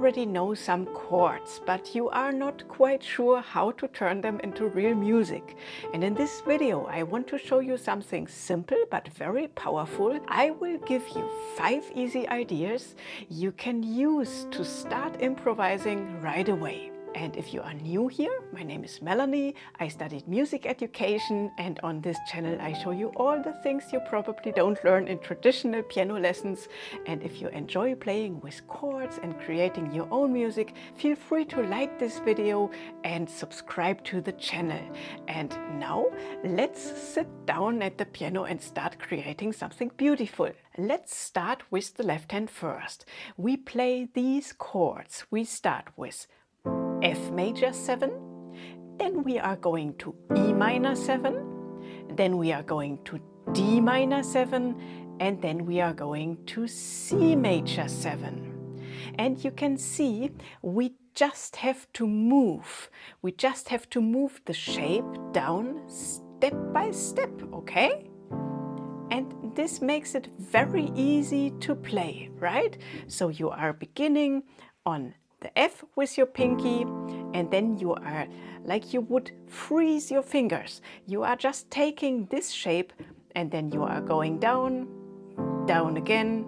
already know some chords, but you are not quite sure how to turn them into real music. And in this video, I want to show you something simple but very powerful. I will give you 5 easy ideas you can use to start improvising right away. And if you are new here, my name is Melanie. I studied music education, and on this channel I show you all the things you probably don't learn in traditional piano lessons. And if you enjoy playing with chords and creating your own music, feel free to like this video and subscribe to the channel. And now let's sit down at the piano and start creating something beautiful. Let's start with the left hand first. We play these chords. We start with F major 7, then we are going to E minor 7, then we are going to D minor 7, and then we are going to C major 7. And you can see we just have to move. We just have to move the shape down step by step, okay? And this makes it very easy to play, right? So you are beginning on the F with your pinky, and then you are like you would freeze your fingers. You are just taking this shape and then you are going down, down again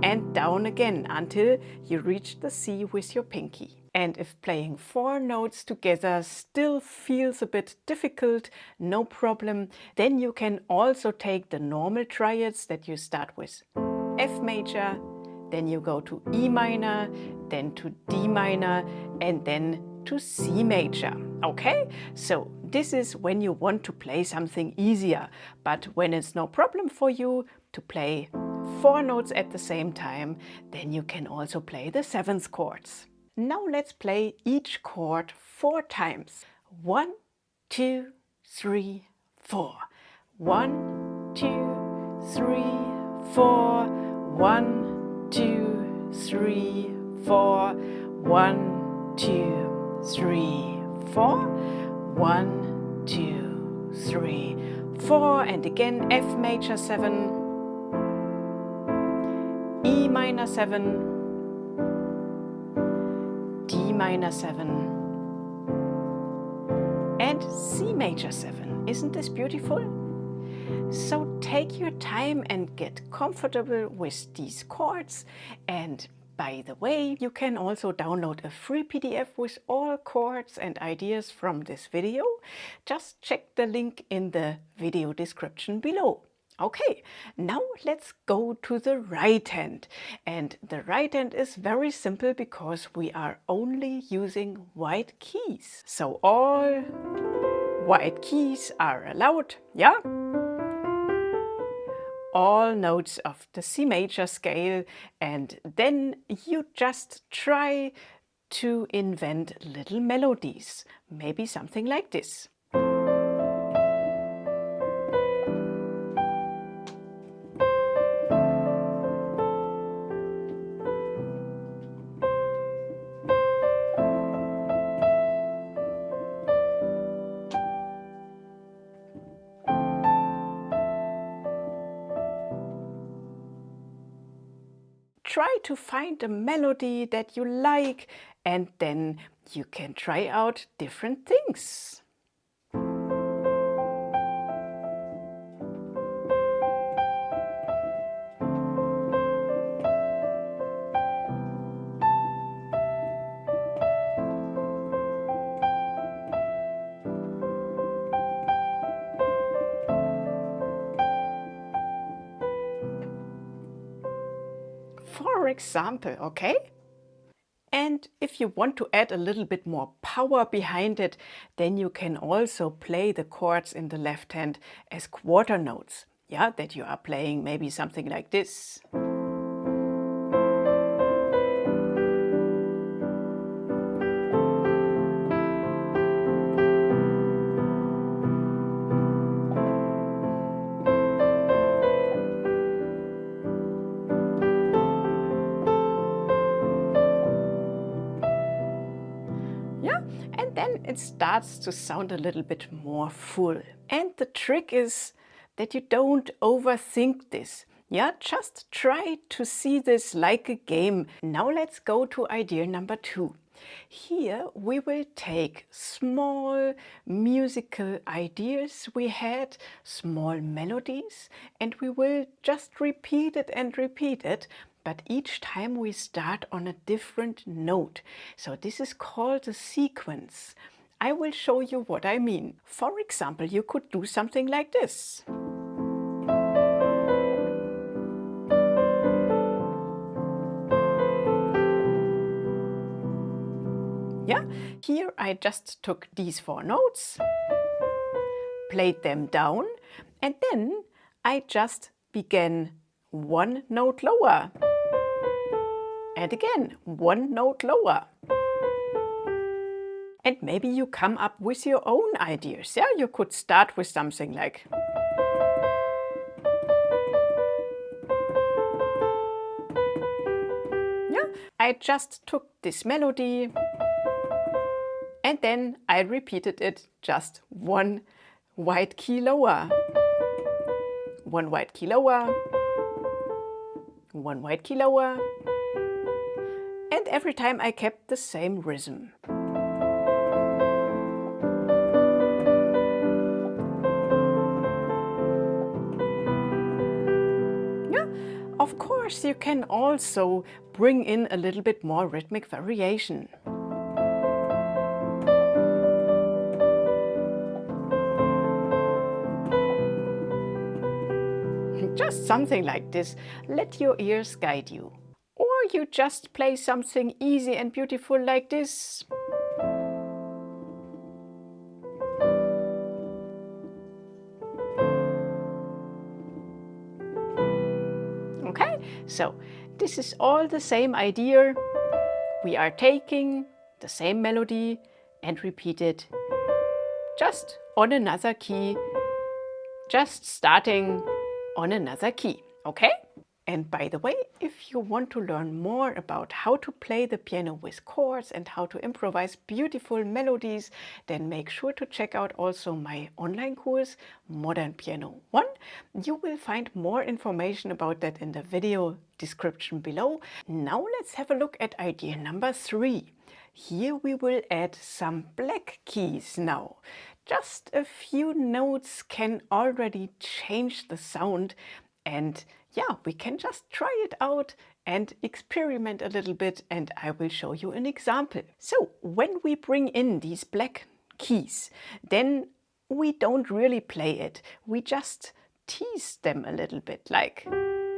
and down again until you reach the C with your pinky. And if playing 4 notes together still feels a bit difficult, no problem. Then you can also take the normal triads that you start with F major, then you go to E minor, then to D minor, and then to C major. Okay? So this is when you want to play something easier. But when it's no problem for you to play 4 notes at the same time, then you can also play the 7th chords. Now let's play each chord 4 times. 1, 2, 3, 4. 1, 2, 3, 4. 1, 2, 3, 4. 1, 2, 3, 4. 1, 2, 3, 4. And again F major 7, E minor 7, D minor 7, and C major 7. Isn't this beautiful? So take your time and get comfortable with these chords. And by the way, you can also download a free PDF with all chords and ideas from this video. Just check the link in the video description below. Okay, now let's go to the right hand. And the right hand is very simple because we are only using white keys. So all white keys are allowed, yeah? All notes of the C major scale, and then you just try to invent little melodies. Maybe something like this. Try to find a melody that you like, and then you can try out different things. For example, okay? And if you want to add a little bit more power behind it, then you can also play the chords in the left hand as quarter notes. Yeah, that you are playing maybe something like this. And then it starts to sound a little bit more full. And the trick is that you don't overthink this. Yeah, just try to see this like a game. Now let's go to idea number 2. Here we will take small musical ideas we had, small melodies, and we will just repeat it and repeat it, but each time we start on a different note. So this is called a sequence. I will show you what I mean. For example, you could do something like this. Yeah, here I just took these 4 notes, played them down, and then I just began 1 note lower. And again, 1 note lower. And maybe you come up with your own ideas. Yeah, you could start with something like I just took this melody and then I repeated it just 1 white key lower, 1 white key lower, 1 white key lower, and every time I kept the same rhythm. Yeah, of course you can also bring in a little bit more rhythmic variation. Just something like this. Let your ears guide you. Or you just play something easy and beautiful like this. Okay, so this is all the same idea. We are taking the same melody and repeat it just on another key, just starting on another key, okay? And by the way, if you want to learn more about how to play the piano with chords and how to improvise beautiful melodies, then make sure to check out also my online course, Modern Piano 1. You will find more information about that in the video description below. Now let's have a look at idea number 3. Here we will add some black keys now. Just a few notes can already change the sound, and yeah, we can just try it out and experiment a little bit, and I will show you an example. So when we bring in these black keys, then we don't really play it. We just tease them a little bit, like,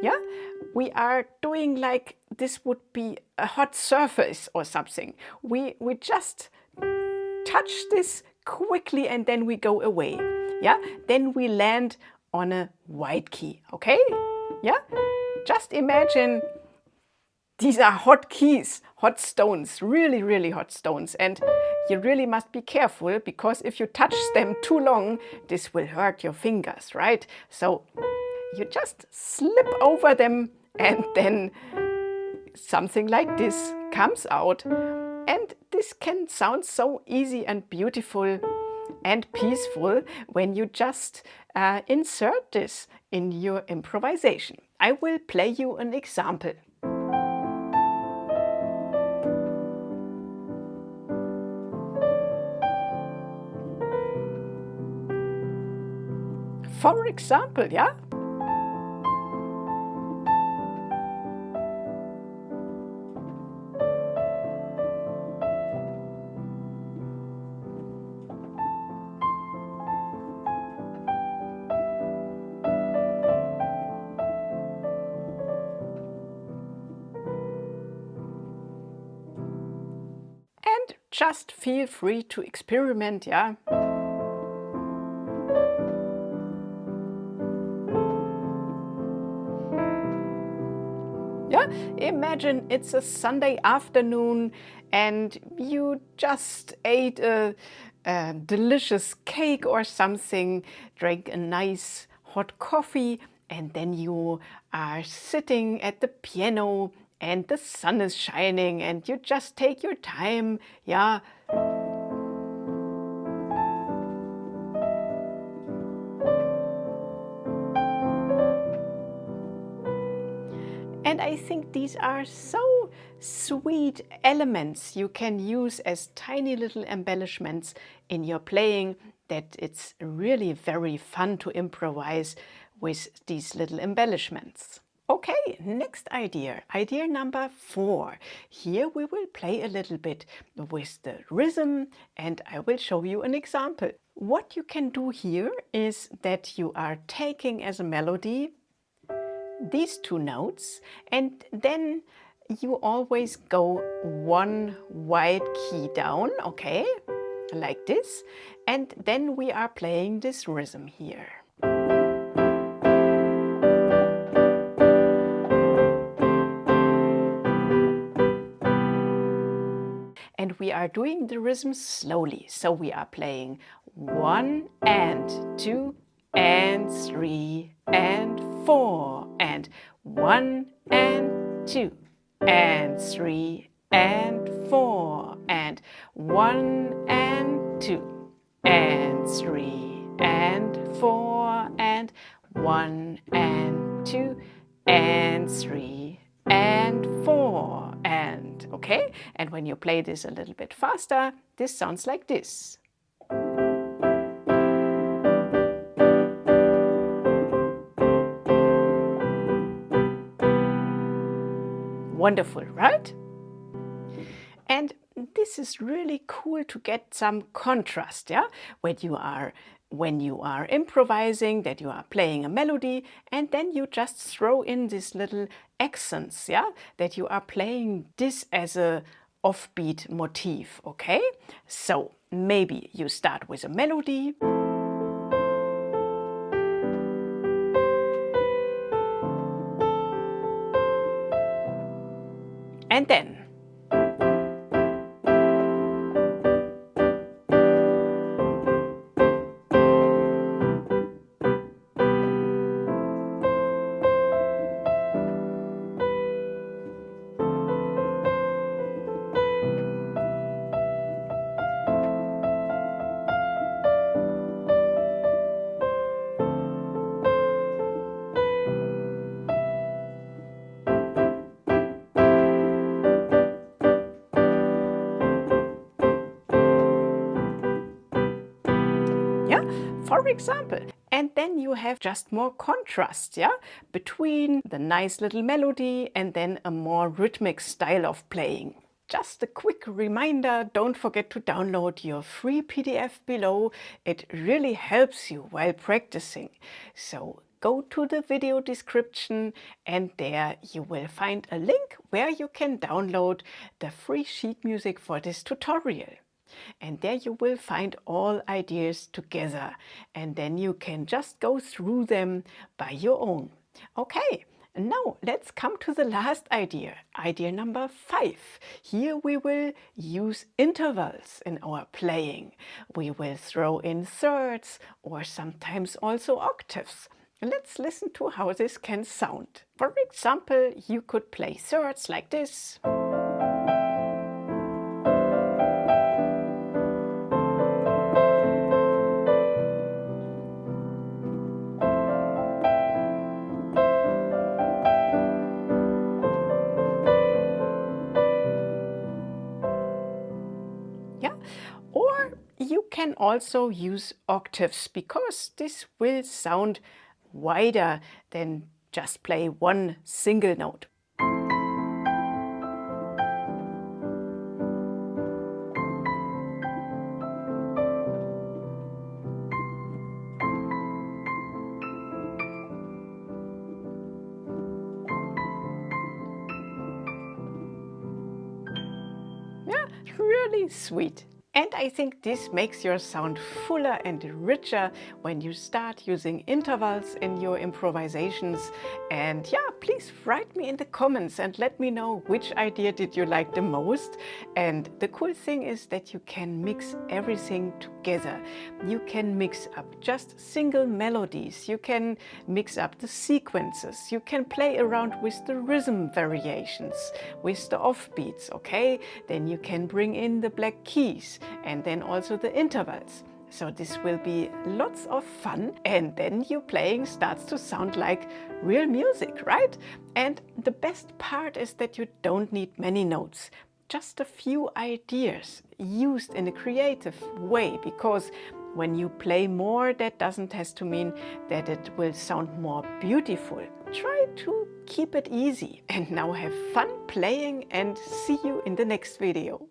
yeah, we are doing like this would be a hot surface or something. We just touch this quickly and then we go away. Yeah, then we land on a white key, okay? Yeah, just imagine these are hot keys, hot stones, really, really hot stones. And you really must be careful, because if you touch them too long, this will hurt your fingers, right? So you just slip over them and then something like this comes out. And this can sound so easy and beautiful and peaceful when you just insert this in your improvisation. I will play you an example. For example, yeah? And just feel free to experiment, yeah? Yeah, imagine it's a Sunday afternoon and you just ate a delicious cake or something, drank a nice hot coffee, and then you are sitting at the piano and the sun is shining and you just take your time, yeah. And I think these are so sweet elements you can use as tiny little embellishments in your playing that it's really very fun to improvise with these little embellishments. Okay, next idea, idea number 4. Here we will play a little bit with the rhythm and I will show you an example. What you can do here is that you are taking as a melody these 2 notes and then you always go one wide key down, okay, like this, and then we are playing this rhythm here. And we are doing the rhythm slowly. So we are playing 1 and 2 and 3 and 4 and 1 and 2 and 3 and 4 and 1 and 2 and 3 and 4 and 1 and 2 and 3 and 4 and, okay? And when you play this a little bit faster, this sounds like this. Wonderful, right? And this is really cool to get some contrast, yeah? When you are improvising, that you are playing a melody, and then you just throw in these little accents, yeah? That you are playing this as a offbeat motif, okay? So maybe you start with a melody. And then for example. And then you have just more contrast, yeah, between the nice little melody and then a more rhythmic style of playing. Just a quick reminder, don't forget to download your free PDF below. It really helps you while practicing. So go to the video description and there you will find a link where you can download the free sheet music for this tutorial. And there you will find all ideas together and then you can just go through them by your own. Okay, now let's come to the last idea, idea number 5. Here we will use intervals in our playing. We will throw in thirds or sometimes also octaves. Let's listen to how this can sound. For example, you could play thirds like this. Or you can also use octaves because this will sound wider than just play one single note. Yeah, really sweet. And I think this makes your sound fuller and richer when you start using intervals in your improvisations. And yeah, please write me in the comments and let me know which idea did you like the most. And the cool thing is that you can mix everything together. You can mix up just single melodies. You can mix up the sequences. You can play around with the rhythm variations, with the offbeats, okay? Then you can bring in the black keys and then also the intervals. So this will be lots of fun, and then your playing starts to sound like real music, right? And the best part is that you don't need many notes, just a few ideas used in a creative way, because when you play more, that doesn't have to mean that it will sound more beautiful. Try to keep it easy, and now have fun playing, and see you in the next video.